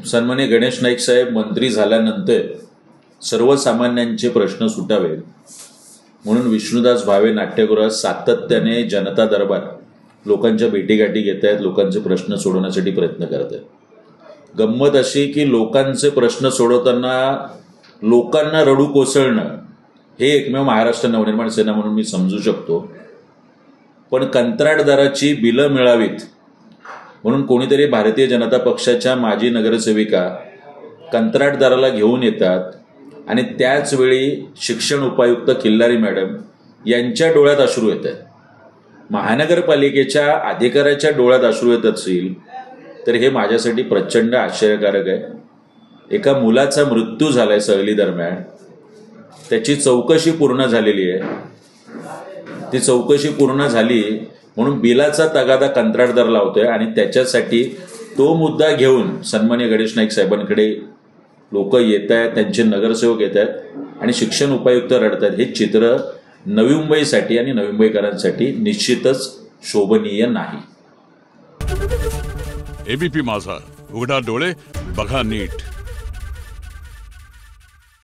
सन्माननीय गणेश नाईक साहेब मंत्री झाल्यानंतर सर्वसामान्यांचे प्रश्न सुटावेत म्हणून विष्णुदास भावे नाट्यगृहात सातत्याने जनता दरबार लोकांच्या भेटीगाठी घेत आहेत, लोकांचे प्रश्न सोडवण्यासाठी प्रयत्न करत आहेत। गंमत अशी की लोकांचे प्रश्न सोडवताना लोकांना रडू कोसळणं हे एकमेव महाराष्ट्र नवनिर्माण सेना म्हणून मी समजू शकतो, पण कंत्राटदाराची बिलं मिळावीत म्हणून कोणीतरी भारतीय जनता पक्षाच्या माजी नगरसेविका कंत्राटदाराला घेऊन येतात आणि त्याच वेळी शिक्षण उपायुक्त किल्लारी मॅडम यांच्या डोळ्यात अश्रू येत आहेत। महानगरपालिकेच्या अधिकाऱ्याच्या डोळ्यात अश्रू येत असतील तर हे माझ्यासाठी प्रचंड आश्चर्यकारक आहे। एका मुलाचा मृत्यू झालाय सहली दरम्यान, त्याची चौकशी पूर्ण झालेली आहे, ती चौकशी पूर्ण झाली म्हणून बिलाचा तगादा कंत्राटदार लावतोय आणि त्याच्यासाठी तो मुद्दा घेऊन सन्माननीय गणेश नाईक साहेबांकडे लोक येत आहेत, त्यांचे नगरसेवक येत आहेत आणि शिक्षण उपायुक्त रडत आहेत। हे चित्र नवी मुंबईसाठी आणि नवी मुंबईकरांसाठी निश्चितच शोभनीय नाही। एबीपी माझा, उघडा डोळे बघा नीट।